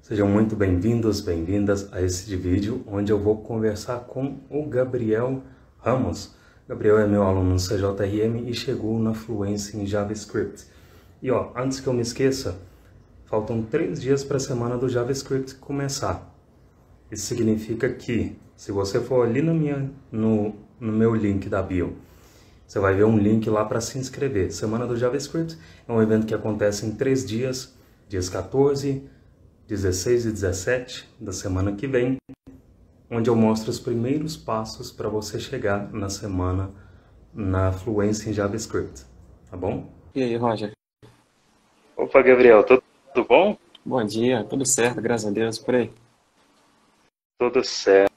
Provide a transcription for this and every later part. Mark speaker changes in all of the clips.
Speaker 1: Sejam muito bem-vindos, bem-vindas a esse vídeo onde eu vou conversar com o Gabriel Ramos. Gabriel é meu aluno no CJRM e chegou na fluência em JavaScript. E antes que eu me esqueça, faltam 3 dias para a semana do JavaScript começar. Isso significa que, se você for ali no meu link da bio, você vai ver um link lá para se inscrever. Semana do JavaScript é um evento que acontece em 3 dias, dias 14, 16 e 17 da semana que vem, onde eu mostro os primeiros passos para você chegar na semana na fluência em JavaScript, tá bom?
Speaker 2: E aí, Roger?
Speaker 1: Opa, Gabriel, tudo bom?
Speaker 2: Bom dia, tudo certo, graças a Deus, por aí.
Speaker 1: Tudo certo,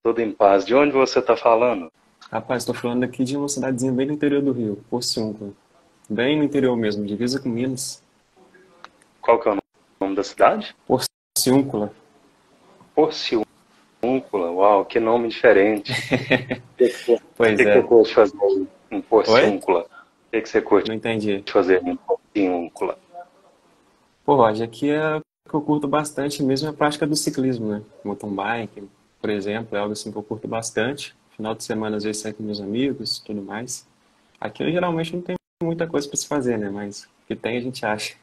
Speaker 1: tudo em paz. De onde você está falando?
Speaker 2: Rapaz, estou falando aqui de uma cidadezinha bem no interior do Rio, Porciúncula. Bem no interior mesmo, divisa com Minas.
Speaker 1: Qual que é o nome da cidade?
Speaker 2: Porciúncula.
Speaker 1: Porciúncula, uau, que nome diferente. O
Speaker 2: Pois
Speaker 1: que você
Speaker 2: é.
Speaker 1: curte fazer em
Speaker 2: Oi?
Speaker 1: Porciúncula? O que você curte
Speaker 2: Não entendi.
Speaker 1: fazer em Porciúncula?
Speaker 2: Pô, Roger, aqui é o que eu curto bastante mesmo é a prática do ciclismo, né? Mountain bike, por exemplo, é algo assim que eu curto bastante. Final de semana, às vezes, saio com meus amigos, tudo mais. Aqui eu geralmente não tem muita coisa para se fazer, né? Mas o que tem a gente acha.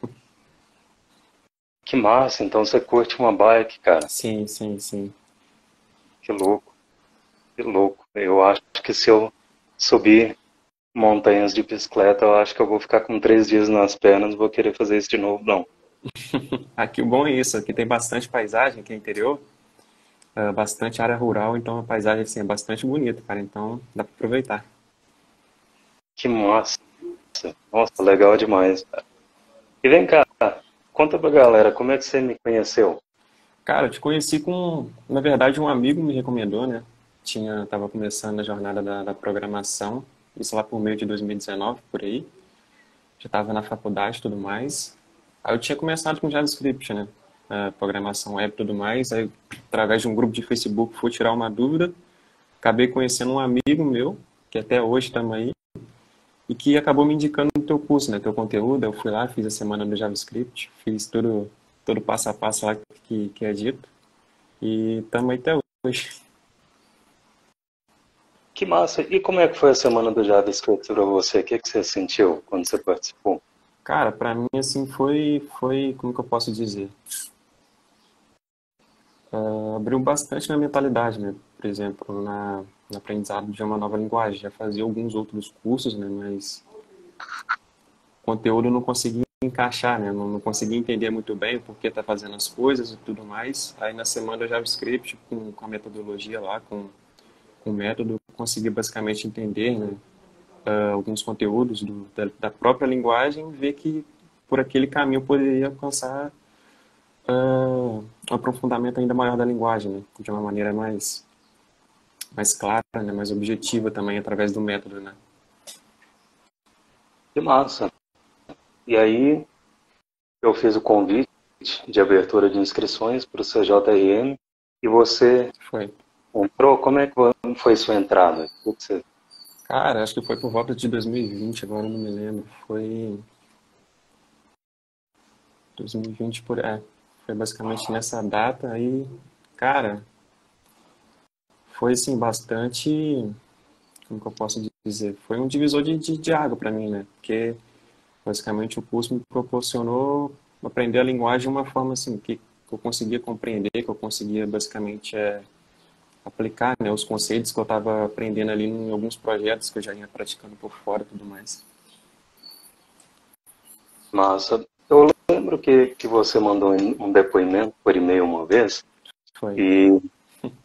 Speaker 1: Que massa, então você curte uma bike, cara.
Speaker 2: Sim, sim, sim.
Speaker 1: Que louco. Que louco. Eu acho que se eu subir montanhas de bicicleta, eu acho que eu vou ficar com 3 dias nas pernas, vou querer fazer isso de novo, não.
Speaker 2: Aqui o bom é isso, aqui tem bastante paisagem, aqui é interior, bastante área rural, então a paisagem assim, é bastante bonita, cara, então dá pra aproveitar.
Speaker 1: Que massa. Nossa, legal demais, cara. E vem cá, conta pra galera, como é que você me conheceu?
Speaker 2: Cara, eu te conheci na verdade, um amigo me recomendou, né? Tava começando a jornada da programação, isso lá por meio de 2019, por aí. Já tava na faculdade e tudo mais. Aí eu tinha começado com JavaScript, né? Programação web e tudo mais. Aí, através de um grupo de Facebook, fui tirar uma dúvida. Acabei conhecendo um amigo meu, que até hoje estamos aí, e que acabou me indicando o teu curso, né, teu conteúdo. Eu fui lá, fiz a semana do JavaScript, fiz todo passo a passo lá que é dito, e estamos aí até hoje.
Speaker 1: Que massa. E como é que foi a semana do JavaScript pra você? O que que você sentiu quando você participou?
Speaker 2: Cara, para mim, assim, foi, como que eu posso dizer? Abriu bastante minha mentalidade, né? Por exemplo, no aprendizado de uma nova linguagem. Já fazia alguns outros cursos, né? Mas o conteúdo eu não conseguia encaixar, né? Não conseguia entender muito bem o porquê tá fazendo as coisas e tudo mais. Aí na semana do JavaScript, com a metodologia lá, com o método, eu consegui basicamente entender, né? Alguns conteúdos da própria linguagem e ver que por aquele caminho eu poderia alcançar um aprofundamento ainda maior da linguagem, né? De uma maneira mais clara, né? Mais objetiva também através do método, né?
Speaker 1: Que massa. E aí eu fiz o convite de abertura de inscrições para o CJRM e você
Speaker 2: Foi.
Speaker 1: entrou. Como é que foi sua entrada? O que você...
Speaker 2: Cara, acho que foi por volta de 2020, agora eu não me lembro. Foi 2020 foi basicamente nessa data aí, cara, foi assim bastante, como que eu posso dizer? Foi um divisor de água para mim, né? Porque basicamente o curso me proporcionou aprender a linguagem de uma forma assim que eu conseguia compreender, que eu conseguia basicamente aplicar, né, os conceitos que eu estava aprendendo ali em alguns projetos que eu já ia praticando por fora e tudo mais.
Speaker 1: Massa. Eu lembro que você mandou um depoimento por e-mail uma vez
Speaker 2: Foi.
Speaker 1: e,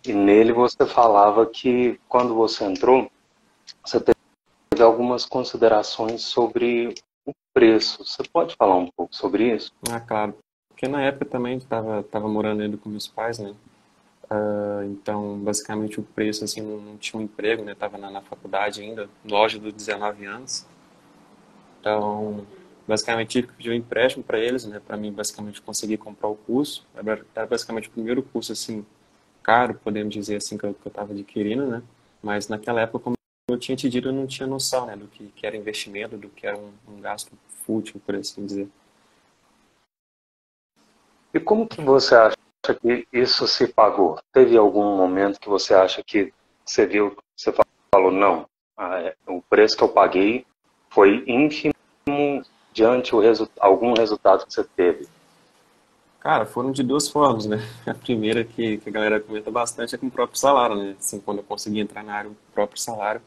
Speaker 1: e nele você falava que quando você entrou, você teve algumas considerações sobre o preço. Você pode falar um pouco sobre isso?
Speaker 2: Ah, claro. Porque na época também tava morando ainda com meus pais, né? Então, basicamente o preço assim não tinha um emprego, né? Tava na faculdade ainda, no auge dos 19 anos. Então, basicamente tive que pedir um empréstimo para eles, né? Para mim basicamente conseguir comprar o curso. Era basicamente o primeiro curso assim caro, podemos dizer assim, que eu estava adquirindo, né? Mas naquela época, como eu tinha te dito, eu não tinha noção, né, do que era investimento, do que era um gasto fútil, por assim dizer.
Speaker 1: E como que você acha que isso se pagou? Teve algum momento que você acha que você viu, você falou, não, o preço que eu paguei foi ínfimo diante algum resultado que você teve?
Speaker 2: Cara, foram de duas formas, né? A primeira que a galera comenta bastante é com o próprio salário, né? Assim, quando eu consegui entrar na área, o próprio salário,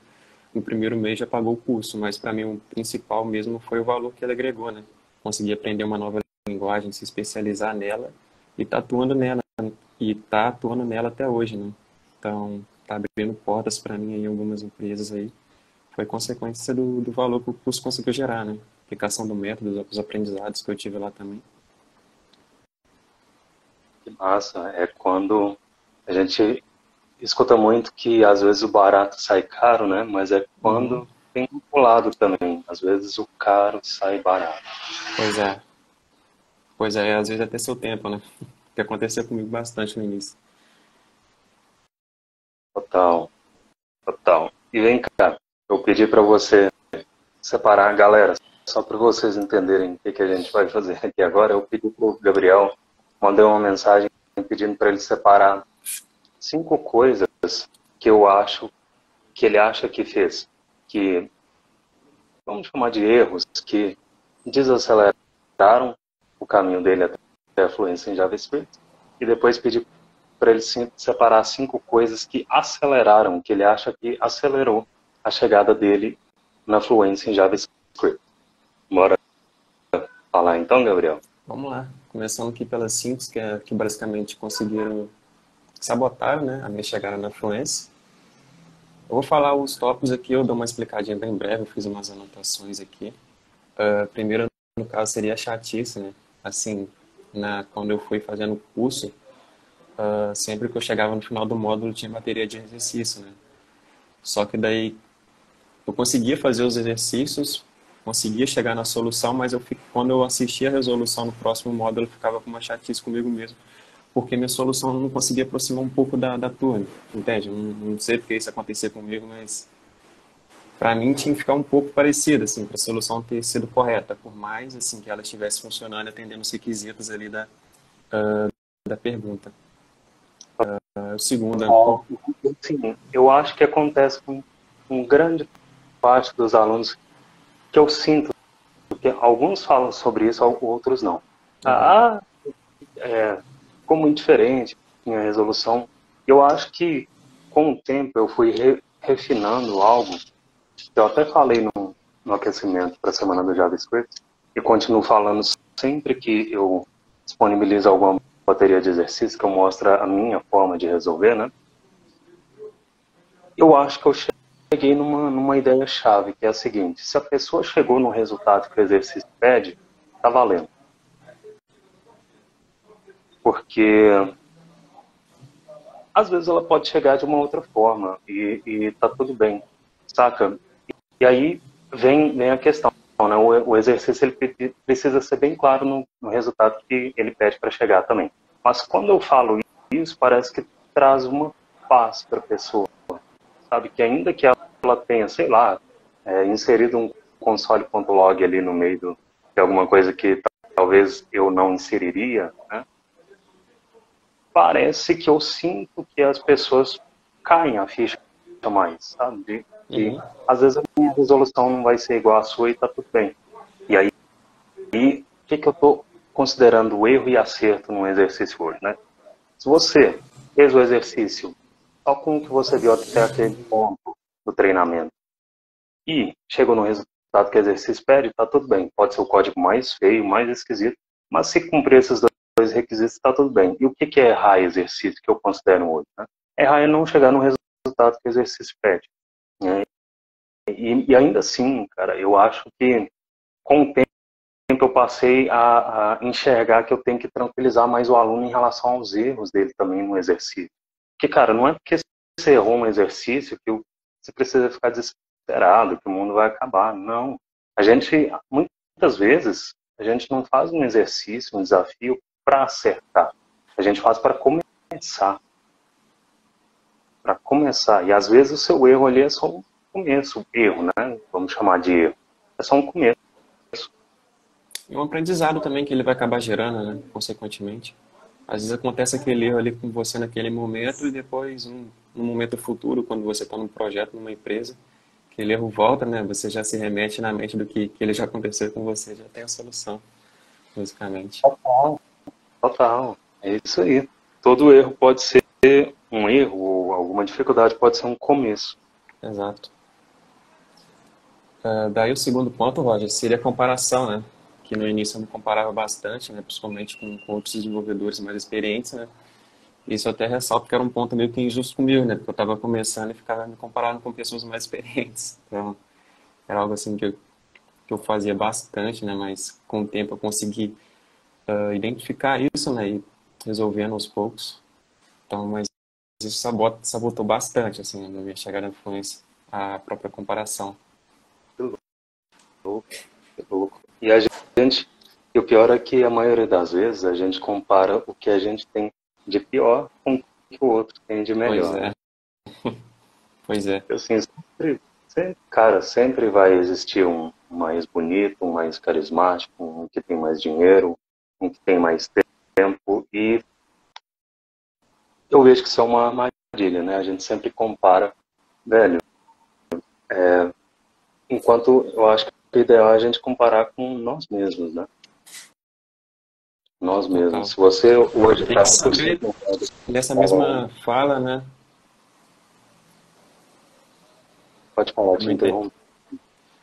Speaker 2: no primeiro mês já pagou o curso, mas para mim o principal mesmo foi o valor que ele agregou, né? Consegui aprender uma nova linguagem, se especializar nela e tá atuando nela, até hoje, né? Então, tá abrindo portas para mim em algumas empresas aí. Foi consequência do valor que o curso conseguiu gerar, né? Aplicação do método, os aprendizados que eu tive lá também.
Speaker 1: Que massa, é quando a gente escuta muito que às vezes o barato sai caro, né? Mas é
Speaker 2: Uhum.
Speaker 1: quando tem um lado também. Às vezes o caro sai barato.
Speaker 2: Pois é. Pois é, às vezes até seu tempo, né? Que aconteceu comigo bastante no início.
Speaker 1: Total, total. E vem cá, eu pedi para você separar a galera, só para vocês entenderem o que, que a gente vai fazer aqui agora. Eu pedi para o Gabriel, mandei uma mensagem pedindo para ele separar 5 coisas que eu acho que ele acha que fez, que vamos chamar de erros, que desaceleraram o caminho dele até a fluência em JavaScript, e depois pedir para ele separar 5 coisas que aceleraram, que ele acha que acelerou a chegada dele na fluência em JavaScript. Bora falar então, Gabriel?
Speaker 2: Vamos lá. Começando aqui pelas cinco, que basicamente conseguiram sabotar, né, a minha chegada na fluência. Eu vou falar os tópicos aqui, eu dou uma explicadinha bem breve, eu fiz umas anotações aqui. Primeiro, no caso, seria a chatice, né? Assim, quando eu fui fazendo o curso, sempre que eu chegava no final do módulo tinha bateria de exercício, né? Só que daí eu conseguia fazer os exercícios, conseguia chegar na solução, mas quando eu assistia a resolução no próximo módulo, eu ficava com uma chatice comigo mesmo, porque minha solução não conseguia aproximar um pouco da tua, entende? Não sei porque isso acontecia comigo, mas para mim tinha que ficar um pouco parecido, assim, para a solução ter sido correta, por mais assim que ela estivesse funcionando, atendendo os requisitos ali da pergunta. O segundo é,
Speaker 1: Sim, eu acho que acontece com grande parte dos alunos que eu sinto, que alguns falam sobre isso, outros não. Ah, ficou muito diferente a resolução. Eu acho que com o tempo eu fui refinando algo que eu até falei no aquecimento para a semana do JavaScript e continuo falando sempre que eu disponibilizo alguma bateria de exercício que eu mostro a minha forma de resolver, né? Eu acho que eu cheguei numa ideia-chave, que é a seguinte: se a pessoa chegou no resultado que o exercício pede, tá valendo. Porque às vezes ela pode chegar de uma outra forma e tá tudo bem, saca? E aí vem a questão, né? O exercício ele precisa ser bem claro no resultado que ele pede para chegar também. Mas quando eu falo isso, parece que traz uma paz para a pessoa, sabe? Que ainda que ela tenha, sei lá, inserido um console.log ali no meio de alguma coisa que talvez eu não inseriria, né? Parece que eu sinto que as pessoas caem a ficha mais, sabe? E
Speaker 2: uhum,
Speaker 1: às vezes a minha resolução não vai ser igual à sua e tá tudo bem. E aí, o que eu estou considerando o erro e acerto num exercício hoje, né? Se você fez o exercício só com o que você viu até aquele ponto do treinamento e chegou no resultado que o exercício pede, tá tudo bem. Pode ser o código mais feio, mais esquisito, mas se cumprir esses dois requisitos, está tudo bem. E o que é errar exercício que eu considero hoje? Né? Errar é não chegar no resultado que o exercício pede. Né? E ainda assim, cara, eu acho que com o tempo eu passei a enxergar que eu tenho que tranquilizar mais o aluno em relação aos erros dele também no exercício. Porque, cara, não é porque você errou um exercício que você precisa ficar desesperado, que o mundo vai acabar. Não. A gente, muitas vezes, a gente não faz um exercício, um desafio para acertar. A gente faz para começar. Para começar. E às vezes o seu erro ali é só um começo. Erro, né? Vamos chamar de erro. É só um começo.
Speaker 2: É um aprendizado também que ele vai acabar gerando, né? Consequentemente. Às vezes acontece aquele erro ali com você naquele momento e depois, no momento futuro, quando você está num projeto, numa empresa, aquele erro volta, né? Você já se remete na mente do que ele já aconteceu com você, já tem a solução, basicamente.
Speaker 1: Total, total. É isso aí. Todo erro pode ser um erro ou alguma dificuldade pode ser um começo.
Speaker 2: Exato. Daí o segundo ponto, Roger, seria a comparação, né? Que no início eu me comparava bastante, né? Principalmente com outros desenvolvedores mais experientes, né? Isso eu até ressalto que era um ponto meio que injusto comigo, né? Porque eu estava começando e ficava me comparando com pessoas mais experientes. Então, era algo assim que eu fazia bastante, né? Mas com o tempo eu consegui identificar isso, né? E resolvendo aos poucos. Então, mas isso sabotou bastante, assim, a minha chegada na influência, a própria comparação.
Speaker 1: Que louco, que louco. E a gente, e o pior é que a maioria das vezes a gente compara o que a gente tem de pior com o que o outro tem de
Speaker 2: Pois
Speaker 1: melhor,
Speaker 2: é,
Speaker 1: né?
Speaker 2: pois é.
Speaker 1: Assim, cara, sempre vai existir um mais bonito, um mais carismático, um que tem mais dinheiro, um que tem mais tempo. E eu vejo que isso é uma armadilha, né? A gente sempre compara, velho. Enquanto eu acho que o ideal é a gente comparar com nós mesmos, né? Nós mesmos.
Speaker 2: Total.
Speaker 1: Se você hoje
Speaker 2: Tem
Speaker 1: está
Speaker 2: que saber,
Speaker 1: 100%
Speaker 2: nessa
Speaker 1: fala,
Speaker 2: mesma fala, né?
Speaker 1: pode falar, te
Speaker 2: Comentei.
Speaker 1: interrompo.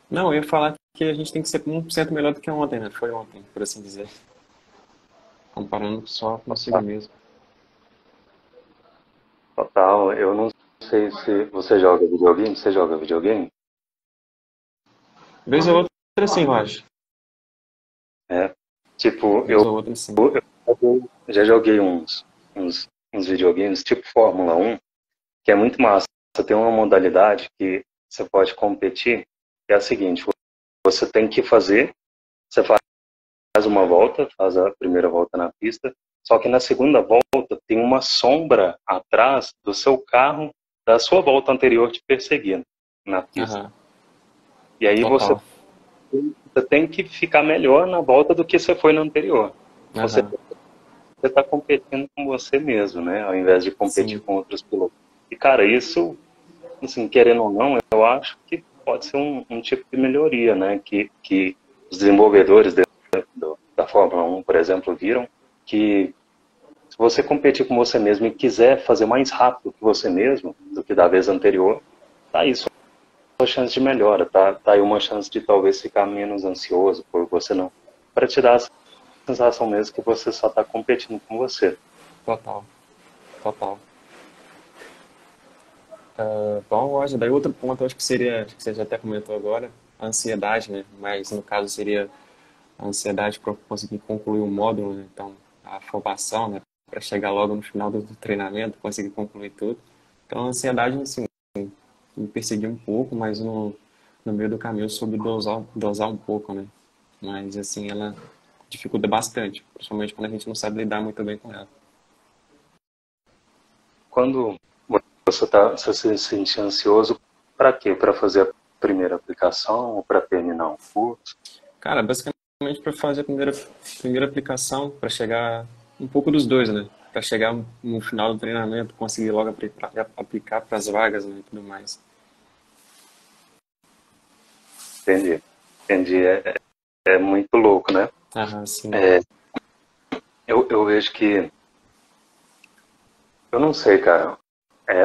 Speaker 2: Não, eu ia falar que a gente tem que ser 1% melhor do que ontem, né? Foi ontem, por assim dizer. Comparando só consigo mesmo.
Speaker 1: Total, eu não sei se você joga videogame. Você joga videogame?
Speaker 2: Vez ou outra, sim, eu acho.
Speaker 1: É. Tipo,
Speaker 2: Vez ou outra, sim.
Speaker 1: eu já joguei uns videogames tipo Fórmula 1, que é muito massa. Você tem uma modalidade que você pode competir, que é a seguinte, você tem que fazer, você faz uma volta, faz a primeira volta na pista, só que na segunda volta tem uma sombra atrás do seu carro, da sua volta anterior te perseguindo na pista.
Speaker 2: Aham,
Speaker 1: E aí
Speaker 2: total.
Speaker 1: você tem que ficar melhor na volta do que você foi na anterior. Você
Speaker 2: Aham,
Speaker 1: está competindo com você mesmo, né? Ao invés de competir
Speaker 2: sim.
Speaker 1: com outros pilotos. E, cara, isso, assim, querendo ou não, eu acho que pode ser um tipo de melhoria, né? Que os desenvolvedores da Fórmula 1, por exemplo, viram que se você competir com você mesmo e quiser fazer mais rápido que você mesmo, do que da vez anterior, tá aí sua chance de melhora, tá aí uma chance de talvez ficar menos ansioso por você não, para te dar a sensação mesmo que você só está competindo com você.
Speaker 2: Total, total. Bom, Roger, daí outro ponto, eu acho que seria, acho que você já até comentou agora, a ansiedade, né? Mas no caso seria a ansiedade para conseguir concluir o módulo, né? Então, a afobação, né? Para chegar logo no final do treinamento, conseguir concluir tudo. Então, a ansiedade, assim, me perseguiu um pouco, mas no meio do caminho eu soube dosar um pouco, né? Mas, assim, ela dificulta bastante, principalmente quando a gente não sabe lidar muito bem com ela.
Speaker 1: Quando você se sente ansioso, para quê? Para fazer a primeira aplicação ou para terminar um curso?
Speaker 2: Cara, basicamente para fazer a primeira aplicação, para chegar um pouco dos dois, né? Para chegar no final do treinamento, conseguir logo aplicar para as vagas, né, e tudo mais.
Speaker 1: Entendi. Entendi. É muito louco, né?
Speaker 2: Ah, sim.
Speaker 1: É, eu vejo que, eu não sei, cara.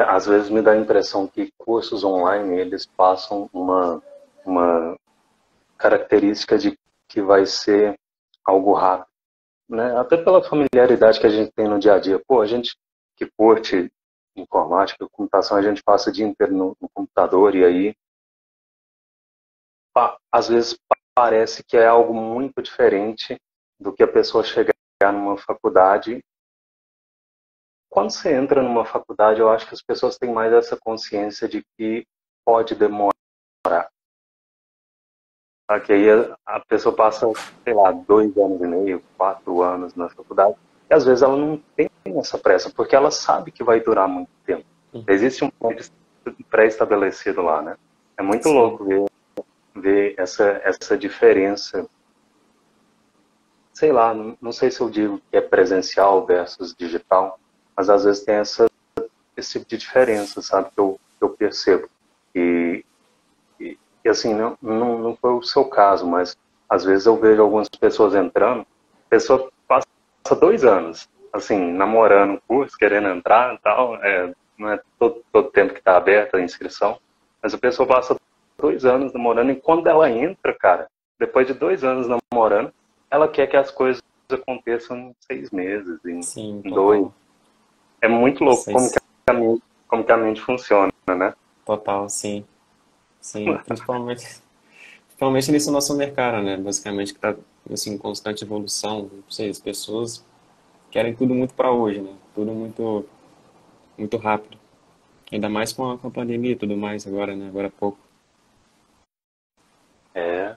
Speaker 1: Às vezes me dá a impressão que cursos online eles passam uma característica de que vai ser algo rápido, né? Até pela familiaridade que a gente tem no dia a dia. Pô, a gente que curte informática, computação, a gente passa o dia inteiro no computador e aí, às vezes parece que é algo muito diferente do que a pessoa chegar numa faculdade. Quando você entra numa faculdade, eu acho que as pessoas têm mais essa consciência de que pode demorar. Tá? Que aí a pessoa passa, sei lá, 2 anos e meio, 4 anos na faculdade, e às vezes ela não tem essa pressa, porque ela sabe que vai durar muito tempo. Existe um tempo pré-estabelecido lá, né? É muito
Speaker 2: Sim.
Speaker 1: louco ver essa diferença sei lá, não sei se eu digo que é presencial versus digital, mas às vezes tem esse tipo de diferença, sabe, que eu percebo. E, e assim, não foi o seu caso, mas às vezes eu vejo algumas pessoas entrando, a pessoa passa 2 anos, assim, namorando o curso, querendo entrar e tal, não é todo tempo que está aberta a inscrição, mas a pessoa passa 2 anos namorando, e quando ela entra, cara, depois de 2 anos namorando, ela quer que as coisas aconteçam em 6 meses,
Speaker 2: Sim,
Speaker 1: em dois.
Speaker 2: total.
Speaker 1: É muito louco como que
Speaker 2: Seis,
Speaker 1: como que a mente funciona, né?
Speaker 2: total, sim. Sim, principalmente nesse nosso mercado, né? Basicamente que está assim, em constante evolução. Não sei, as pessoas querem tudo muito para hoje, né? Tudo muito, muito rápido. Ainda mais com a pandemia e tudo mais agora, né? Agora há pouco.
Speaker 1: É,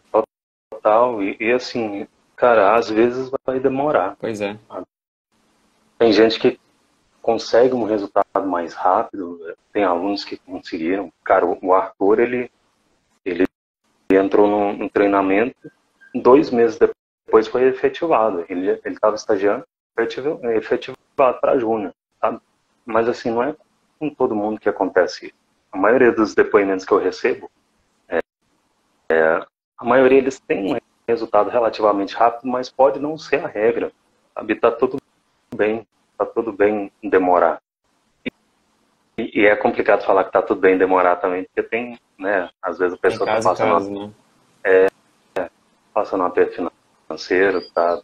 Speaker 1: total. E assim, cara, às vezes vai demorar.
Speaker 2: Pois é,
Speaker 1: Tem gente que consegue um resultado mais rápido, tem alunos que conseguiram. Cara, o Arthur, ele entrou num treinamento, 2 meses depois foi efetivado. Ele estava estagiando, foi efetivado para júnior, sabe? Mas assim, não é com todo mundo que acontece isso. A maioria dos depoimentos que eu recebo, a maioria eles têm um resultado relativamente rápido, mas pode não ser a regra, sabe? Bem, tá tudo bem em demorar. E é complicado falar que tá tudo bem em demorar também, porque tem, né, às vezes a
Speaker 2: tem
Speaker 1: pessoa tá
Speaker 2: caso e caso, né?
Speaker 1: passando um aperto financeiro, tá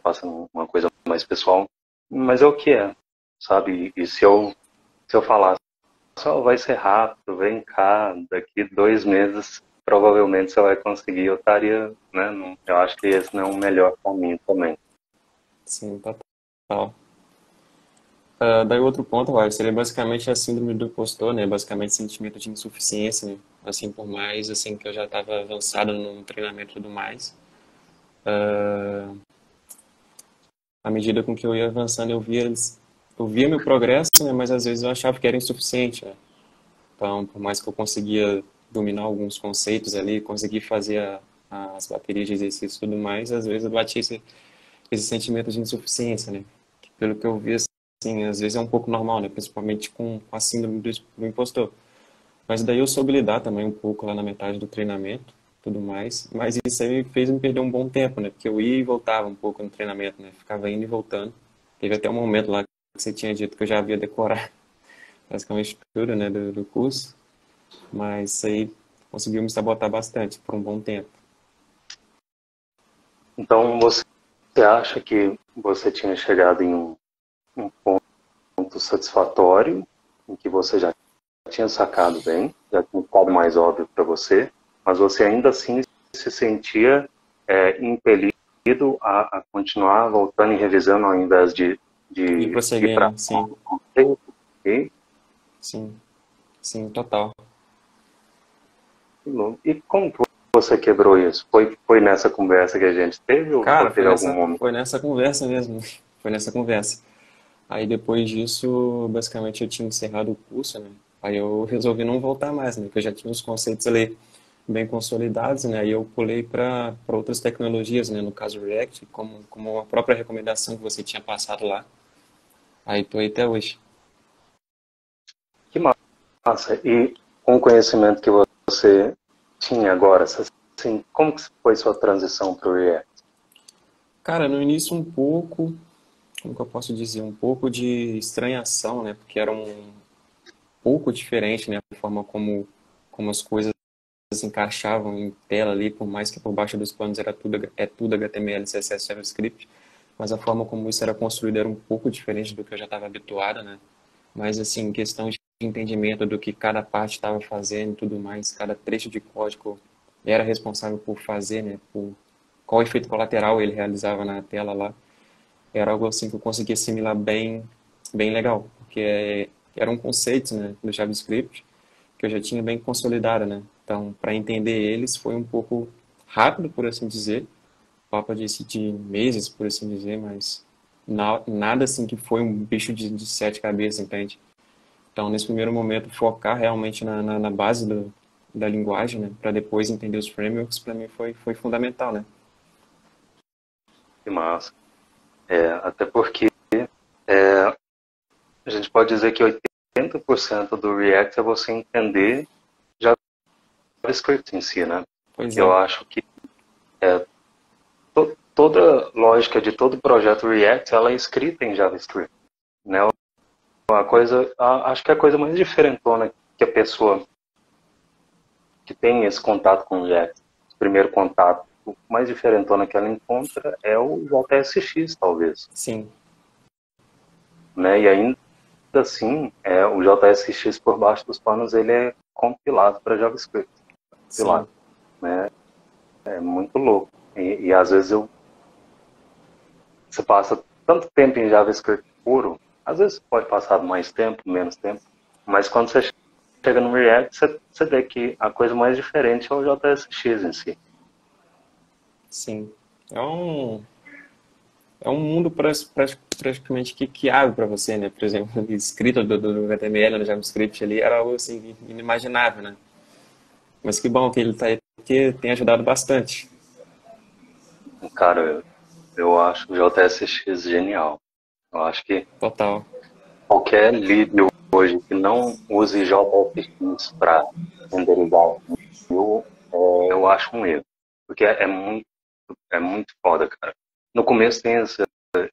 Speaker 1: passando uma coisa mais pessoal, mas é o que é, sabe? E se eu falasse, só vai ser rápido, vem cá, daqui 2 meses provavelmente você vai conseguir, eu estaria, né? Eu acho que esse não é o melhor caminho também.
Speaker 2: Sim, total. Daí outro ponto, vai, seria basicamente a síndrome do impostor, né? Basicamente sentimento de insuficiência, né? Assim, por mais assim que eu já estava avançado no treinamento e tudo mais, à medida com que eu ia avançando, eu via meu progresso, né? Mas às vezes eu achava que era insuficiente, né? Então, por mais que eu conseguia dominar alguns conceitos ali, conseguir fazer as baterias de exercício e tudo mais, às vezes eu batia esse sentimento de insuficiência, né? Que, pelo que eu vi, assim, às vezes é um pouco normal, né? Principalmente com a síndrome do impostor. Mas daí eu soube lidar também um pouco lá na metade do treinamento, tudo mais. Mas isso aí fez me perder um bom tempo, né? Porque eu ia e voltava um pouco no treinamento, né? Ficava indo e voltando. Teve até um momento lá que você tinha dito que eu já havia decorado basicamente tudo, né, do curso. Mas isso aí conseguiu me sabotar bastante por um bom tempo.
Speaker 1: Então, você acha que você tinha chegado em um ponto satisfatório, em que você já tinha sacado bem, já tinha ficado mais óbvio para você, mas você ainda assim se sentia impelido a continuar voltando e revisando ao invés
Speaker 2: E
Speaker 1: de ir
Speaker 2: prosseguir,
Speaker 1: para
Speaker 2: né? Sim,
Speaker 1: e,
Speaker 2: sim, sim, total.
Speaker 1: e como que você quebrou isso? Foi nessa conversa que a gente teve ou
Speaker 2: Cara,
Speaker 1: teve algum momento?
Speaker 2: foi nessa conversa mesmo. Foi nessa conversa. Aí depois disso, basicamente eu tinha encerrado o curso, né? Aí eu resolvi não voltar mais, né? Porque eu já tinha os conceitos ali bem consolidados, né? Aí eu pulei para outras tecnologias, né? No caso React, como a própria recomendação que você tinha passado lá. Aí tô aí até hoje.
Speaker 1: Que massa! E com o conhecimento que você tinha agora, assim, como que foi sua transição para o React?
Speaker 2: Cara, no início um pouco, como que eu posso dizer, um pouco de estranhação, né? Porque era um pouco diferente, né? A forma como as coisas se encaixavam em tela ali, por mais que por baixo dos panos é tudo HTML, CSS, JavaScript, mas a forma como isso era construído era um pouco diferente do que eu já estava habituado, né? Mas assim, em questão de entendimento do que cada parte estava fazendo e tudo mais, cada trecho de código era responsável por fazer, né? Por qual efeito colateral ele realizava na tela lá, era algo assim que eu consegui assimilar bem legal, porque eram conceitos, né, do JavaScript que eu já tinha bem consolidado, né? Então, para entender eles foi um pouco rápido, por assim dizer, papo de meses, por assim dizer, mas nada assim que foi um bicho de sete cabeças, entende? Então, nesse primeiro momento, focar realmente na base da linguagem, né, para depois entender os frameworks, para mim foi fundamental, né?
Speaker 1: Que massa. Até porque a gente pode dizer que 80% do React é você entender JavaScript em si, né?
Speaker 2: Pois
Speaker 1: Eu
Speaker 2: é.
Speaker 1: acho que toda lógica de todo projeto React, ela é escrita em JavaScript, né? Acho que a coisa mais diferentona que a pessoa que tem esse contato com o React, o primeiro contato, o mais diferentona que ela encontra é o JSX, talvez,
Speaker 2: Sim,
Speaker 1: né? E ainda assim, o JSX por baixo dos panos, ele é compilado para JavaScript,
Speaker 2: sim.
Speaker 1: compilado, né? É muito louco. E às vezes você passa tanto tempo em JavaScript puro, às vezes pode passar mais tempo, menos tempo, mas quando você chega no React, você vê que a coisa mais diferente é o JSX em si.
Speaker 2: Sim. É um, é um mundo praticamente que abre para você, né? Por exemplo, a escrita do HTML no JavaScript ali era algo assim inimaginável, né? Mas que bom que ele está aí, porque tem ajudado bastante.
Speaker 1: Cara, eu acho o JSX genial. Eu acho que
Speaker 2: Total.
Speaker 1: qualquer líder hoje que não use JSX para renderizar eu, eu acho um erro. Porque é muito foda, cara. No começo tem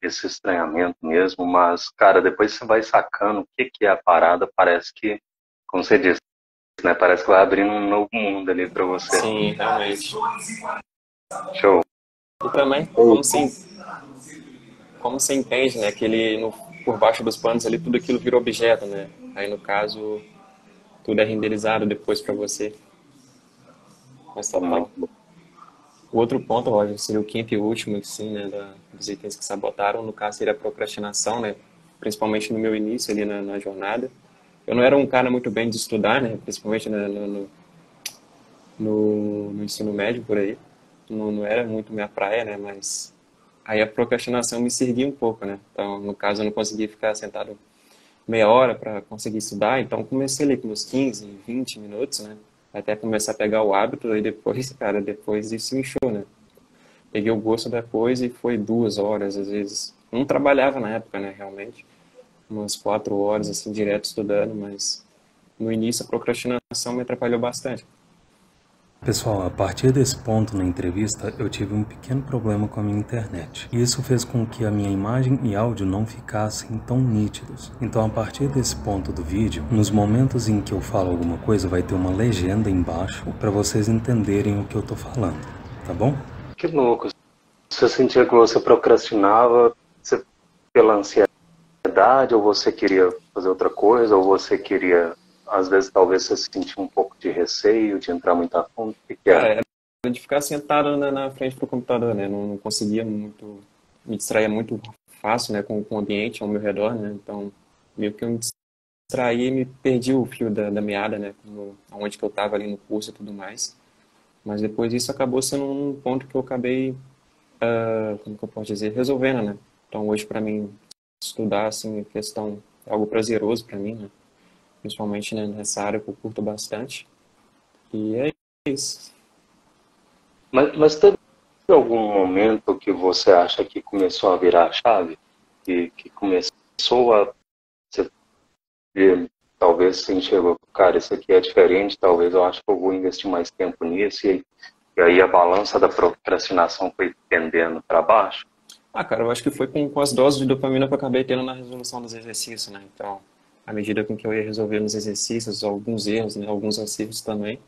Speaker 1: esse estranhamento mesmo, mas, cara, depois você vai sacando o que é a parada, parece que, como você disse, né? Parece que vai abrindo um novo mundo ali pra você.
Speaker 2: Sim, realmente.
Speaker 1: Show.
Speaker 2: E também,
Speaker 1: Ei,
Speaker 2: como você entende, né? Que ele, por baixo dos panos ali, tudo aquilo vira objeto, né? Aí, no caso, tudo é renderizado depois para você. Mas
Speaker 1: pô, muito
Speaker 2: total. O outro ponto, Roger, seria o quinto e último, sim, né, dos itens que sabotaram, no caso seria a procrastinação, né, principalmente no meu início ali na jornada. Eu não era um cara muito bem de estudar, né, principalmente no ensino médio por aí. Não era muito minha praia, né, mas aí a procrastinação me servia um pouco, né. Então, no caso, eu não conseguia ficar sentado meia hora para conseguir estudar, então comecei ali com uns 15, 20 minutos, né, até começar a pegar o hábito, aí depois, cara, depois isso me encheu, né. Peguei o gosto da coisa e foi 2 horas, às vezes. Não trabalhava na época, né, realmente. Umas 4 horas, assim, direto estudando, mas no início a procrastinação me atrapalhou bastante.
Speaker 1: pessoal, a partir desse ponto na entrevista, eu tive um pequeno problema com a minha internet. E isso fez com que a minha imagem e áudio não ficassem tão nítidos. Então, a partir desse ponto do vídeo, nos momentos em que eu falo alguma coisa, vai ter uma legenda embaixo para vocês entenderem o que eu tô falando, tá bom? Que louco. Você sentia que você procrastinava pela ansiedade, ou você queria fazer outra coisa, ou você queria, às vezes, talvez você sentia um pouco de receio de entrar muito a fundo? O que
Speaker 2: Cara,
Speaker 1: era?
Speaker 2: era de ficar sentado na frente do computador, né? Não conseguia muito, me distraía muito fácil, né, com o ambiente ao meu redor, né? Então, meio que eu me distraía e me perdi o fio da meada, né? Onde que eu estava ali no curso e tudo mais. Mas depois disso acabou sendo um ponto que eu acabei como que eu posso dizer, resolvendo, né? Então hoje para mim estudar assim, a questão é algo prazeroso para mim, né? Principalmente né, nessa área que eu curto bastante. E é isso.
Speaker 1: Mas teve algum momento que você acha que começou a virar a chave? Que começou a... Você, talvez você enxergou, cara, isso aqui é diferente, talvez eu acho que eu vou investir mais tempo nisso, e aí a balança da procrastinação foi pendendo para baixo?
Speaker 2: Ah, cara, eu acho que foi com as doses de dopamina que eu acabei tendo na resolução dos exercícios, né? Então, à medida com que eu ia resolvendo os exercícios, alguns erros, né? Alguns acertos também.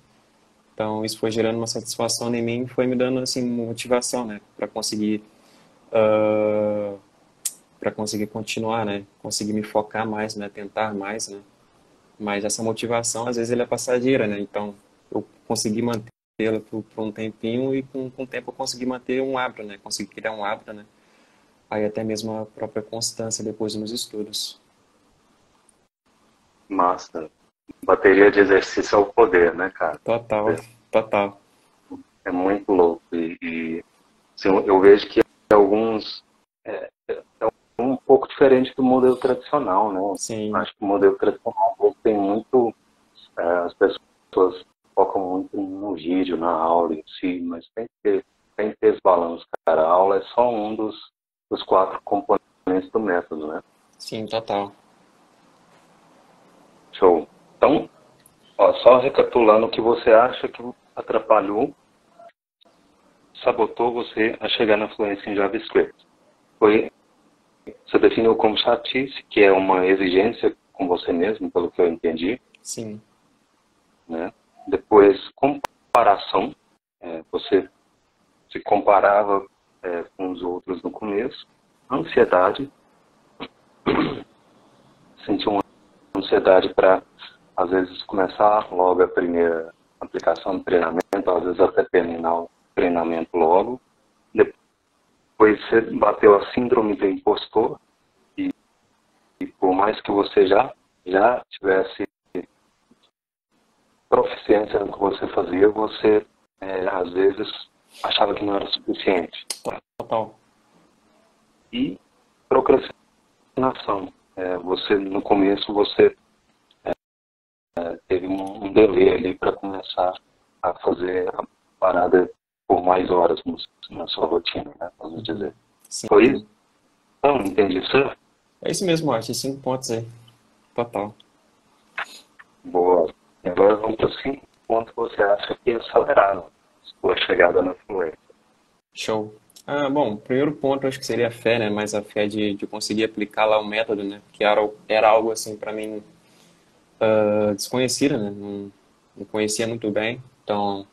Speaker 2: Então, isso foi gerando uma satisfação em mim e foi me dando, assim, motivação, né? Uh, para conseguir continuar, né? Conseguir me focar mais, né? Tentar mais, né? Mas essa motivação, às vezes, ela é passageira, né? Então, eu consegui mantê-la por um tempinho e com o tempo eu consegui manter um hábito, né? Consegui criar um hábito, né? Aí até mesmo a própria constância depois nos estudos.
Speaker 1: Massa. Bateria de exercício é o poder, né, cara?
Speaker 2: Total, total.
Speaker 1: É muito louco. Assim, eu vejo que alguns um pouco diferente do modelo tradicional, né?
Speaker 2: Sim,
Speaker 1: Acho que o modelo tradicional tem muito, as pessoas focam muito no vídeo, na aula em si, mas tem que ter. tem que ter esse balanço, cara. A aula é só um dos 4 componentes do método, né?
Speaker 2: Sim, total.
Speaker 1: Show. Então, ó, só recapitulando, o que você acha que atrapalhou, sabotou você a chegar na fluência em JavaScript? Você definiu como chatice, que é uma exigência com você mesmo, pelo que eu entendi,
Speaker 2: Sim,
Speaker 1: né? Depois, comparação. Você se comparava com os outros no começo. Ansiedade. Sentiu uma ansiedade para, às vezes, começar logo a primeira aplicação de treinamento, às vezes até terminar o treinamento logo. Depois você bateu a síndrome do impostor e por mais que você já tivesse proficiência no que você fazia, você às vezes achava que não era suficiente.
Speaker 2: total.
Speaker 1: E procrastinação. No começo, você teve um delay ali para começar a fazer a parada por mais horas na sua rotina, né? Vamos dizer.
Speaker 2: Sim.
Speaker 1: Foi isso? Não, entendi certo?
Speaker 2: É isso mesmo, Arte. 5 pontos aí. Total.
Speaker 1: Boa. E agora vamos para os 5 pontos que você acha que aceleraram sua chegada na fluência.
Speaker 2: Show. Bom, o primeiro ponto eu acho que seria a fé, né? Mas a fé de conseguir aplicar lá o método, né? Que era algo, assim, para mim, desconhecida, né? Não conhecia muito bem. Então,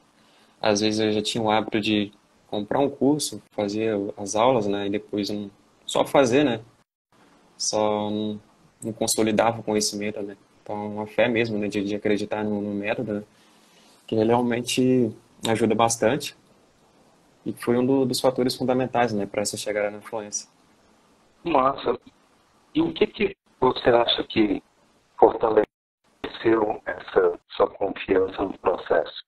Speaker 2: às vezes eu já tinha o hábito de comprar um curso, fazer as aulas, né? E depois só fazer, né? Só não consolidava o conhecimento, né? Então, a fé mesmo, né? De acreditar no método, né? Que ele realmente ajuda bastante. E foi um dos fatores fundamentais, né? Para essa chegada na influência.
Speaker 1: Massa. E o que você acha que fortaleceu essa sua confiança no processo?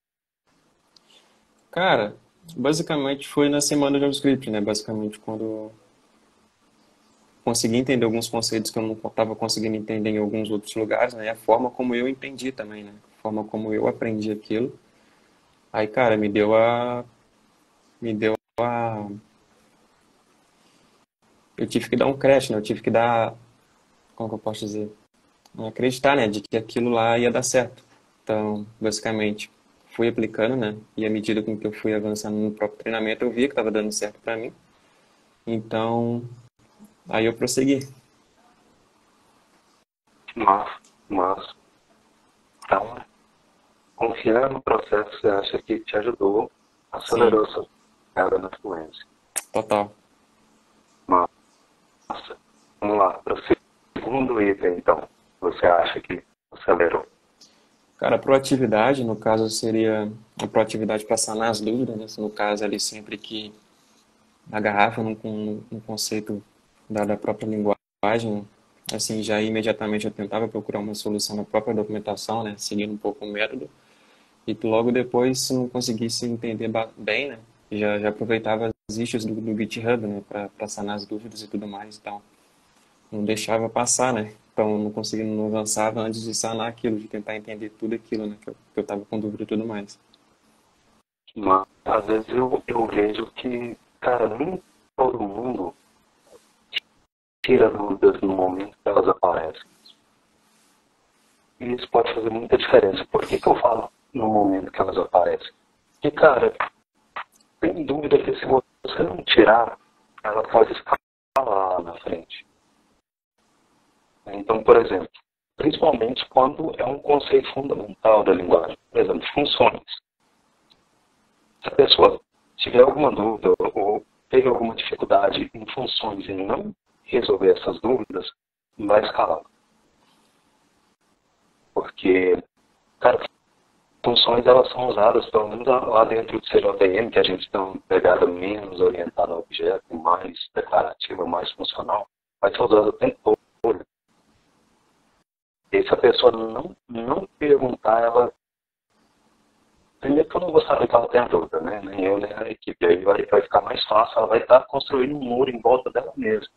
Speaker 2: Cara, basicamente foi na semana de JavaScript, né? Basicamente quando consegui entender alguns conceitos que eu não estava conseguindo entender em alguns outros lugares, né? E a forma como eu entendi também, né? A forma como eu aprendi aquilo. Aí, cara, me deu a, eu tive que dar um crash, né? Eu tive que dar, como que eu posso dizer? Acreditar, né? De que aquilo lá ia dar certo. Então, basicamente, fui aplicando, né? E à medida com que eu fui avançando no próprio treinamento, eu via que estava dando certo para mim. Então, aí eu prossegui.
Speaker 1: Mas, então, confiar no processo você acha que te ajudou,
Speaker 2: Sim,
Speaker 1: acelerou sua chegada na fluência.
Speaker 2: total.
Speaker 1: Massa. Vamos lá, para o segundo item, então, você acha que acelerou?
Speaker 2: Cara, a proatividade, no caso, seria a proatividade para sanar as dúvidas, né? No caso, ali, sempre que agarrava num conceito da própria linguagem, assim, já imediatamente eu tentava procurar uma solução na própria documentação, né? Seguindo um pouco o método. E logo depois, se não conseguisse entender bem, né? Já aproveitava as issues do GitHub, né? Para sanar as dúvidas e tudo mais. Então, não deixava passar, né? Então, não conseguia, não avançava antes de sanar aquilo, de tentar entender tudo aquilo, né? Que eu tava com dúvida e tudo mais.
Speaker 1: Mas, às vezes eu vejo que, cara, nem todo mundo tira dúvidas no momento que elas aparecem. E isso pode fazer muita diferença. Por que eu falo no momento que elas aparecem? Porque, cara, tem dúvida que se você não tirar, ela pode escalar lá na frente. Então, por exemplo, principalmente quando é um conceito fundamental da linguagem, por exemplo, funções. Se a pessoa tiver alguma dúvida ou teve alguma dificuldade em funções e não resolver essas dúvidas, vai escalar. Porque, cara, funções elas são usadas, pelo menos lá dentro do CJVM, que a gente tem uma pegada menos orientada ao objeto, mais declarativa, mais funcional, vai ser usada o tempo todo. E se a pessoa não perguntar, ela... Primeiro que eu não vou saber que ela tem a dúvida, né? Nem eu, nem a equipe. Aí vai ficar mais fácil, ela vai estar construindo um muro em volta dela mesma.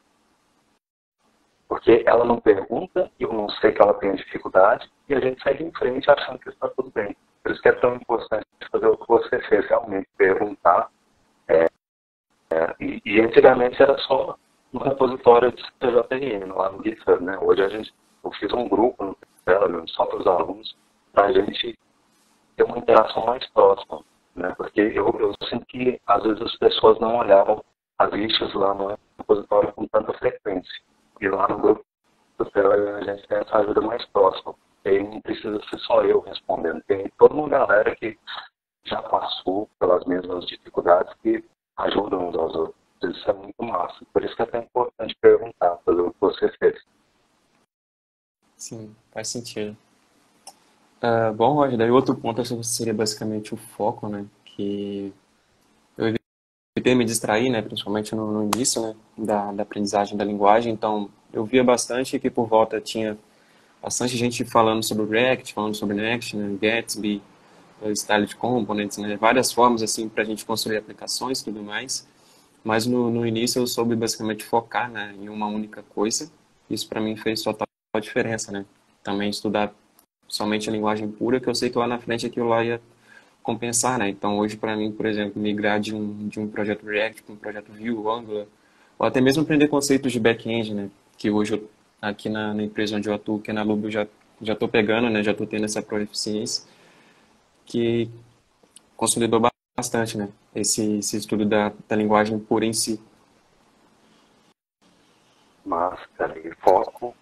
Speaker 1: Porque ela não pergunta, eu não sei que ela tem dificuldade, e a gente segue em frente achando que está tudo bem. Por isso que é tão importante fazer o que você fez, realmente perguntar, E antigamente era só no repositório de CJRM, lá no GitHub, né? Hoje eu fiz um grupo no Telegram só para os alunos, para a gente ter uma interação mais próxima, né? Porque eu sinto que às vezes as pessoas não olhavam as listas lá no repositório com tanta frequência. E lá no grupo do Telegram a gente tem essa ajuda mais próxima. E aí não precisa ser só eu respondendo. Tem toda uma galera que já passou pelas mesmas dificuldades que ajudam uns aos outros. Isso é muito massa. Por isso que é tão importante perguntar, fazer o que você fez.
Speaker 2: Sim, faz sentido. Bom, Roger, daí outro ponto acho que seria basicamente o foco, né? Que eu evitei me distrair, né? Principalmente no início, né? Da aprendizagem da linguagem. Então, eu via bastante que por volta tinha bastante gente falando sobre o React, falando sobre Next, né? Gatsby, Styled Components, né? Várias formas, assim, para a gente construir aplicações e tudo mais. Mas no início eu soube basicamente focar, né? Em uma única coisa. Isso para mim fez total diferença, né? Também estudar somente a linguagem pura, que eu sei que lá na frente aquilo lá ia compensar, né? Então hoje para mim, por exemplo, migrar de um projeto React para um projeto Vue, Angular, ou até mesmo aprender conceitos de back-end, né? Que hoje aqui na empresa onde eu atuo, que é na Lube, eu já estou pegando, né? Já estou tendo essa proficiência que consolidou bastante, né? Esse estudo da linguagem pura em si.
Speaker 1: Mas, cara, e foco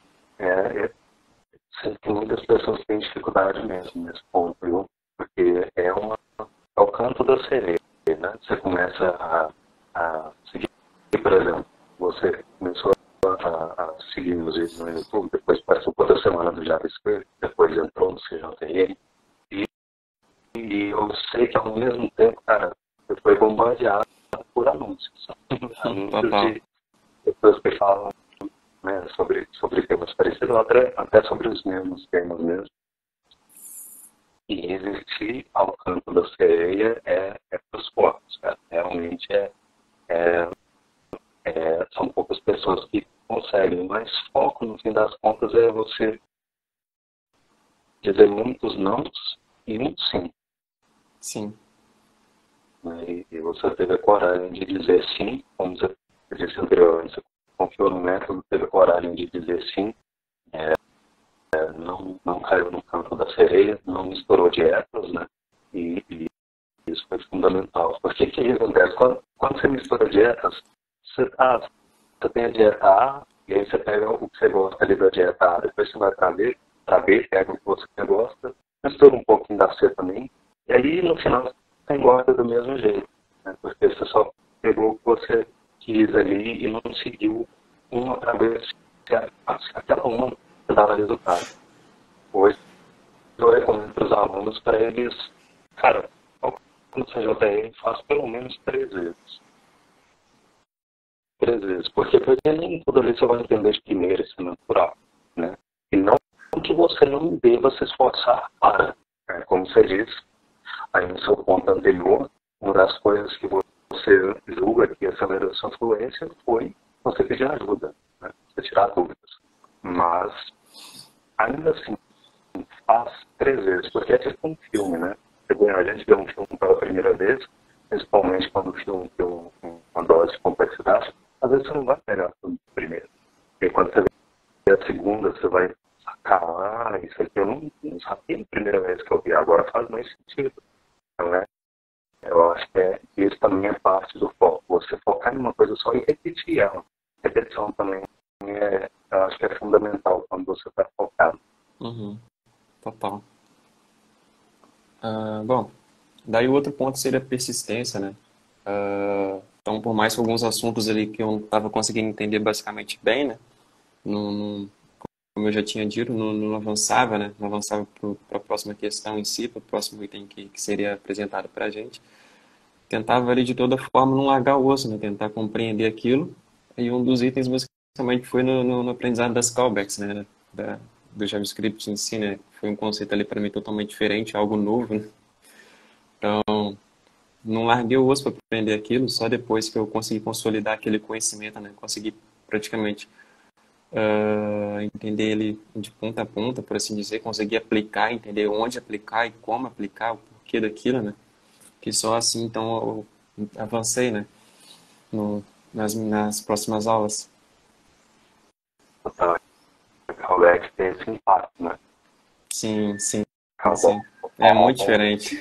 Speaker 1: sinto que muitas pessoas têm dificuldade mesmo nesse ponto, viu? Porque é o canto da sereia, né? Você começa a seguir, por exemplo, você começou a seguir meus vídeos no YouTube, depois participou da semana do JavaScript, depois entrou no CJRM, e eu sei que ao mesmo tempo, cara, você foi bombardeado por anúncios. Anúncios
Speaker 2: Total.
Speaker 1: de pessoas que falam, né, sobre temas parecidos, até sobre os mesmos temas mesmo. E resistir ao canto da sereia é para os fortes, cara. Realmente são poucas pessoas que conseguem, mas foco, no fim das contas, é você dizer muitos nãos e um sim.
Speaker 2: Sim.
Speaker 1: Né? E você teve a coragem de dizer sim, como você disse anteriormente, você confiou no método, teve a coragem de dizer sim, não caiu no canto da sereia, não misturou dietas, né? E isso foi fundamental. Porque o que acontece? Quando você mistura dietas, você tem a dieta A, e aí você pega o que você gosta ali da dieta A, depois você vai para B, pega o que você gosta, mistura um pouquinho da C também, e aí no final você engorda do mesmo jeito, né? Porque você só pegou o que você quis ali e não seguiu uma para ver se aquela uma dava resultado. Hoje eu recomendo para os alunos para eles, cara, no CJR faz pelo menos 3 vezes. 3 vezes. Porque nem tudo ali você vai entender de primeira, isso é natural. Né? E não que você não deva se esforçar para. Né? Como você disse, aí no seu ponto anterior, uma das coisas que você julga que acelerou sua fluência foi você pedir ajuda, né? Você tirar dúvidas. Mas, ainda assim, faz 3 vezes, porque é tipo um filme, né? A gente vê um filme pela primeira vez, principalmente quando o filme tem uma dose de complexidade, às vezes você não vai pegar tudo de primeiro. E quando você vê a segunda, você vai sacar, isso aqui eu não sabia na primeira vez que eu vi, agora faz mais sentido. Então, né? Eu acho que isso também é parte do foco. Você focar em uma coisa só e repetir ela. Repetição também eu acho que é fundamental quando você está focado.
Speaker 2: Uhum. Total. Bom, daí o outro ponto seria a persistência, né? Então, por mais que alguns assuntos ali que eu não estava conseguindo entender basicamente bem, né? Como eu já tinha dito, não avançava, né? Não avançava para a próxima questão em si, para o próximo item que seria apresentado para a gente. Tentava ali de toda forma não largar o osso, né? Tentar compreender aquilo. E um dos itens basicamente foi no aprendizado das callbacks, né? Do JavaScript em si, né? Foi um conceito ali para mim totalmente diferente, algo novo, né? Não larguei o osso para aprender aquilo, só depois que eu consegui consolidar aquele conhecimento, né? Consegui praticamente entender ele de ponta a ponta, por assim dizer, conseguir aplicar, entender onde aplicar e como aplicar, o porquê daquilo, né? Que só assim, então, eu avancei, né? no, nas próximas aulas.
Speaker 1: Então, o callback tem esse impacto, né?
Speaker 2: Sim, sim,
Speaker 1: Callback.
Speaker 2: sim. É muito diferente.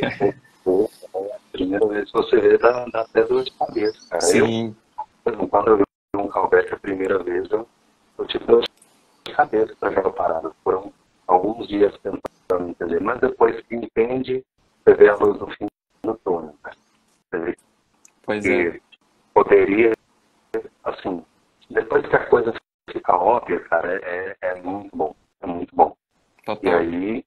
Speaker 1: Primeira vez que você vê, dá até dor de cabeça, cara.
Speaker 2: Sim,
Speaker 1: Quando eu vi um callback a primeira vez, eu tive dor de cabeça para aquela parada. Foram alguns dias tentando entender, mas depois que entende, você vê a luz no fim do túnel, né? Você vê
Speaker 2: pois é.
Speaker 1: que poderia, assim, depois que a coisa fica óbvia, cara, é muito bom. É muito bom. E
Speaker 2: Total.
Speaker 1: aí,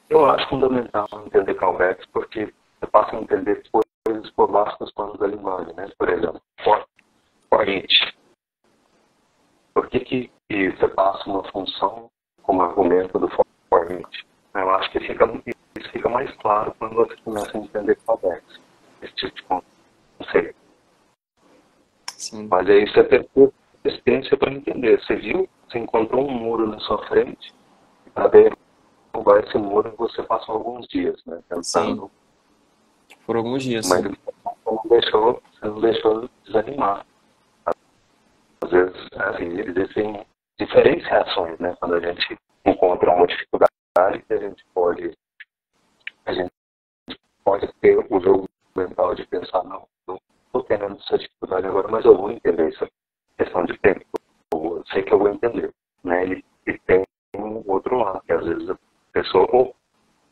Speaker 1: eu acho fundamental entender callbacks, porque você passa a entender coisas por baixo dos panos da linguagem, né? Por exemplo, for each. Por que você passa uma função como argumento do for each? Eu acho que isso fica mais claro quando você começa a entender callbacks. Esse tipo de conceito.
Speaker 2: Sim,
Speaker 1: Mas aí você tem persistência para entender. Você viu, você encontrou um muro na sua frente, e para derrubar esse muro você passou alguns dias, né?
Speaker 2: sim.
Speaker 1: Tentando,
Speaker 2: Por alguns dias,
Speaker 1: mas
Speaker 2: sim.
Speaker 1: você não deixou desanimar. Às vezes, assim, existem diferentes reações, né? Quando a gente encontra uma dificuldade, a gente pode ter o jogo mental de pensar, não, não estou tendo essa dificuldade agora, mas eu vou entender isso. Questão de tempo. Eu sei que eu vou entender, né? E tem um outro lado, que às vezes a pessoa ou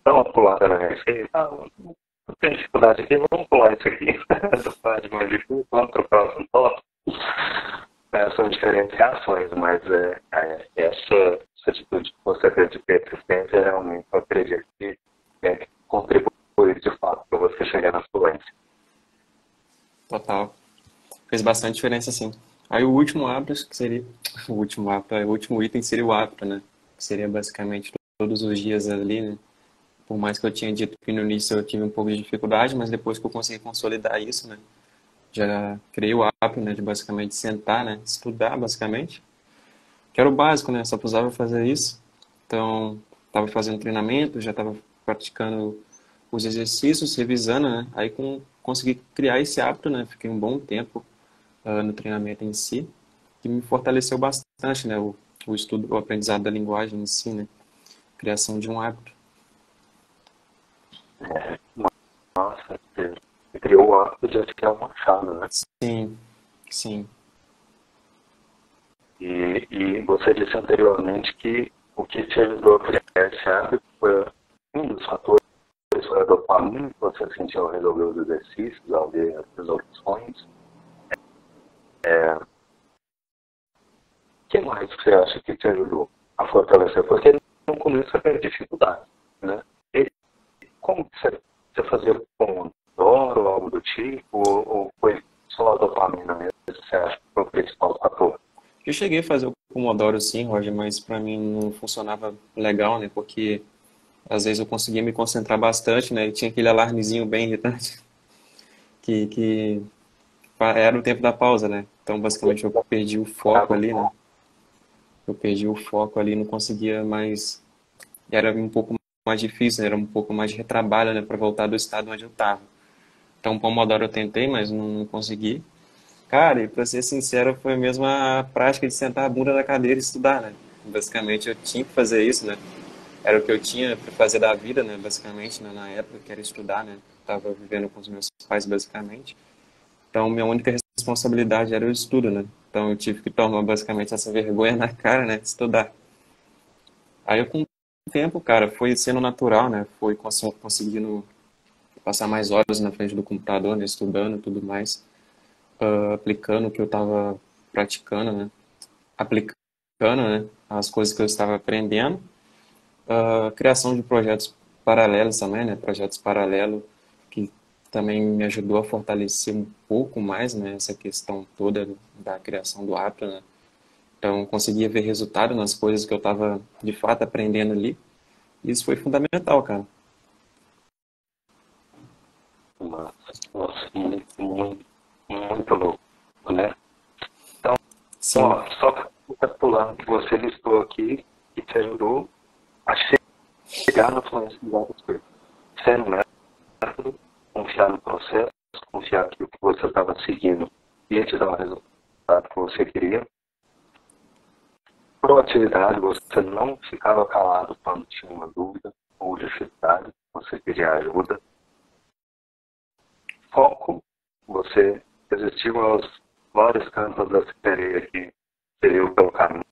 Speaker 1: dá uma pulada na receita, não tem dificuldade aqui, vamos pular isso aqui. Essa parte mais difícil, vamos trocar o assunto. São diferentes reações, mas essa atitude que você teve de persistência, realmente, eu acredito que contribui de fato para você chegar na fluência.
Speaker 2: Total. Fez bastante diferença, sim. Aí o último APRA, acho que seria... o último item seria o APRA, né? Que seria basicamente todos os dias ali, né? Por mais que eu tinha dito que no início eu tive um pouco de dificuldade, mas depois que eu consegui consolidar isso, né? Já criei o APRA, né? De basicamente sentar, né? Estudar, basicamente. Que era o básico, né? Só precisava fazer isso. Então, estava fazendo treinamento, já estava praticando os exercícios, revisando, né? Aí consegui criar esse hábito, né? Fiquei um bom tempo no treinamento em si, que me fortaleceu bastante, né? O estudo, o aprendizado da linguagem em si, né? Criação de um hábito.
Speaker 1: É, nossa, você criou o hábito de acho que é uma chave, né?
Speaker 2: Sim, sim,
Speaker 1: E você disse anteriormente que o que te ajudou a criar esse hábito foi um dos fatores foi a dopamina que você sentiu ao resolver os exercícios, ao ver as resoluções. O que mais você acha que te ajudou a fortalecer? Porque no começo você teve dificuldade, né? E como que você fazia com dor ou algo do tipo? Ou foi só a dopamina mesmo que você acha que foi o principal fator?
Speaker 2: eu cheguei a fazer o Pomodoro sim, Roger, mas para mim não funcionava legal, né? Porque às vezes eu conseguia me concentrar bastante, né? E tinha aquele alarmezinho bem irritante que era o tempo da pausa, né? Então basicamente eu perdi o foco ali, né? Eu perdi o foco ali, não conseguia mais. Era um pouco mais difícil, né? Era um pouco mais de retrabalho, né? Para voltar do estado onde eu estava. Então, Pomodoro eu tentei, mas não consegui. Cara, e pra ser sincero, foi mesmo a prática de sentar a bunda na cadeira e estudar, né? Basicamente, eu tinha que fazer isso, né? Era o que eu tinha para fazer da vida, né? Basicamente, né? Na época, que era estudar, né? Tava vivendo com os meus pais, basicamente. Então, minha única responsabilidade era o estudo, né? Então, eu tive que tomar, basicamente, essa vergonha na cara, né? De estudar. Aí, com o tempo, cara, foi sendo natural, né? Foi conseguindo passar mais horas na frente do computador, né? Estudando e tudo mais. Aplicando o que eu estava praticando, né? Aplicando, né? As coisas que eu estava aprendendo. Criação de projetos paralelos também, né? Projetos paralelos que também me ajudou a fortalecer um pouco mais, né? Essa questão toda da criação do hábito, né? Então, conseguia ver resultado nas coisas que eu estava, de fato, aprendendo ali. E isso foi fundamental, cara.
Speaker 1: Nossa, muito, muito, muito louco, né? Então,
Speaker 2: Sim,
Speaker 1: ó, só recapitulando que você listou aqui, que te ajudou a chegar na fluência do JavaScript. Ser um método, confiar no processo, confiar que o que você estava seguindo ia te dar o resultado que você queria. Proatividade, você não ficava calado quando tinha uma dúvida ou dificuldade, você pedia ajuda. Foco, você resistiu aos vários cantos da sereia que seriam pelo caminho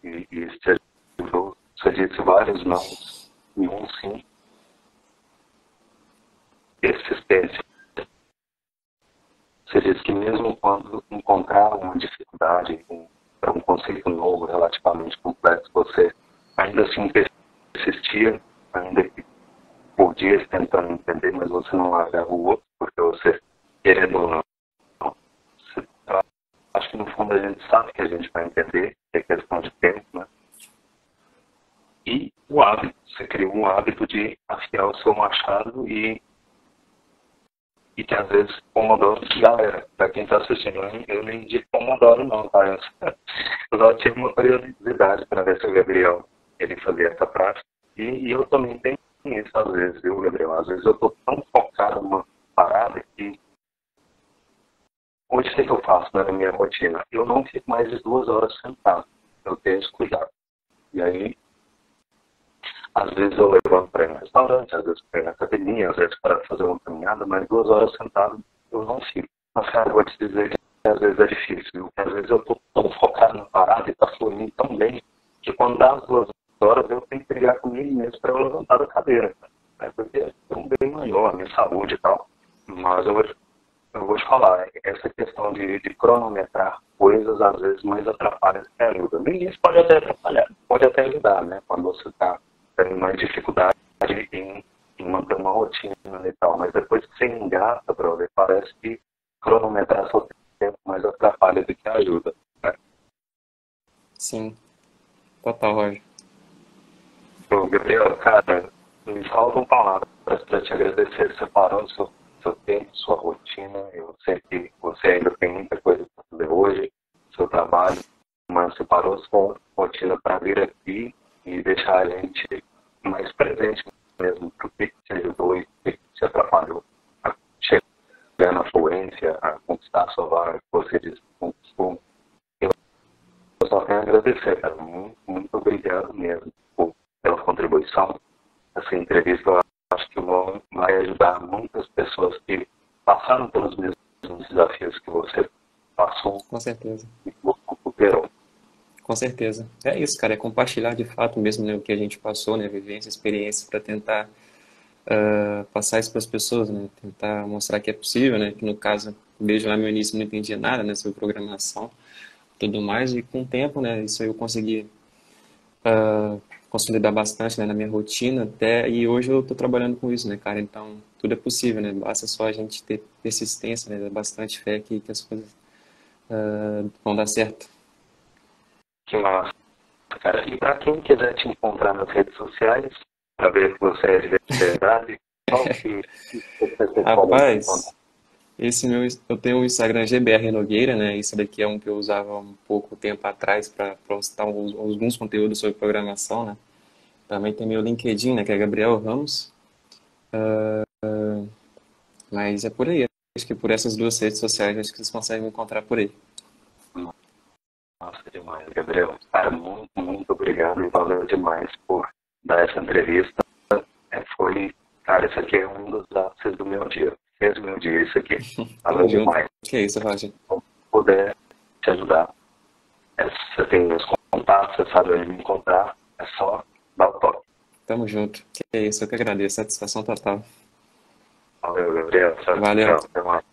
Speaker 1: e isso te ajudou. Você disse vários não e um sim. Persistência. Você disse que mesmo quando encontrar uma dificuldade para um conceito novo, relativamente complexo, você ainda assim persistia, ainda que por dias tentando entender, mas você não largava o outro, porque você, querendo ou não, eu acho que no fundo a gente sabe que a gente vai entender, que é questão de tempo, né? E o hábito, você criou um hábito de afiar o seu machado e que às vezes Pomodoro, galera, para quem está assistindo, eu nem digo Pomodoro não, tá? Eu só tive uma curiosidade para ver se o Gabriel ele fazia essa prática. E eu também tenho isso às vezes, viu, Gabriel? Às vezes eu estou tão focado numa parada que hoje o que eu faço na minha rotina? Eu não fico mais de 2 horas sentado. Eu tenho esse cuidado. E aí, às vezes eu levanto para ir no restaurante, às vezes para ir na academia, às vezes para fazer uma caminhada, mas 2 horas sentado eu não fico. Mas, cara, eu vou te dizer que às vezes é difícil, viu? Às vezes eu estou tão focado na parada e está fluindo tão bem que quando dá as 2 horas eu tenho que brigar comigo mesmo para eu levantar da cadeira. Né? Porque é um bem maior a minha saúde e tal. Mas eu vou te falar, essa questão de cronometrar coisas às vezes mais atrapalha que ajuda. No início pode até atrapalhar, pode até ajudar, né? Quando você está tendo mais dificuldade em manter uma rotina e tal. Mas depois que você engata, brother, parece que cronometrar seu tempo mais atrapalha do que ajuda. Né?
Speaker 2: Sim, total, Roger.
Speaker 1: Ô, Gabriel, cara, me faltam palavras para te agradecer. Você parou o seu tempo, sua rotina. Eu sei que você ainda tem muita coisa para fazer hoje, seu trabalho, mas você parou sua rotina para vir aqui e deixar a gente mais presente mesmo para o que te ajudou e o que te atrapalhou a chegar na fluência, a conquistar a sua vaga que você disse que conquistou. Eu só tenho a agradecer, cara. Muito, muito obrigado mesmo pela contribuição. Essa entrevista eu acho que vai ajudar muitas pessoas que passaram pelos mesmos desafios que você passou
Speaker 2: Com certeza.
Speaker 1: e superou.
Speaker 2: Com certeza. É isso, cara, é compartilhar de fato mesmo, né, o que a gente passou, né, vivência, experiência, para tentar passar isso para as pessoas, né, tentar mostrar que é possível, né, que no caso, desde lá no meu início não entendia nada, né, sobre programação, tudo mais, e com o tempo, né, isso aí eu consegui consolidar bastante, né, na minha rotina até, e hoje eu estou trabalhando com isso, né, cara, então tudo é possível, né, basta só a gente ter persistência, né, bastante fé que as coisas vão dar certo.
Speaker 1: Que massa, cara. E para quem quiser te encontrar nas redes sociais, para ver que você é de verdade, qual que você pode encontrar?
Speaker 2: Rapaz, eu tenho o Instagram GBR Nogueira, né? Isso daqui é um que eu usava um pouco tempo atrás para postar alguns conteúdos sobre programação, né? Também tem meu LinkedIn, né? Que é Gabriel Ramos. Mas é por aí. Acho que por essas duas redes sociais, acho que vocês conseguem me encontrar por aí.
Speaker 1: Nossa, demais, Gabriel. Cara, muito, muito obrigado e valeu demais por dar essa entrevista. Cara, isso aqui é um dos ápices do meu dia. Fez o meu dia isso aqui. Valeu
Speaker 2: Tamo junto.
Speaker 1: demais.
Speaker 2: Que é isso, Roger.
Speaker 1: Se puder te ajudar, você tem meus contatos, você sabe onde me encontrar, é só dar o toque.
Speaker 2: Tamo junto. Que é isso, eu que agradeço. Satisfação total.
Speaker 1: Valeu, Gabriel. Tchau,
Speaker 2: Valeu.
Speaker 1: tchau. Até mais.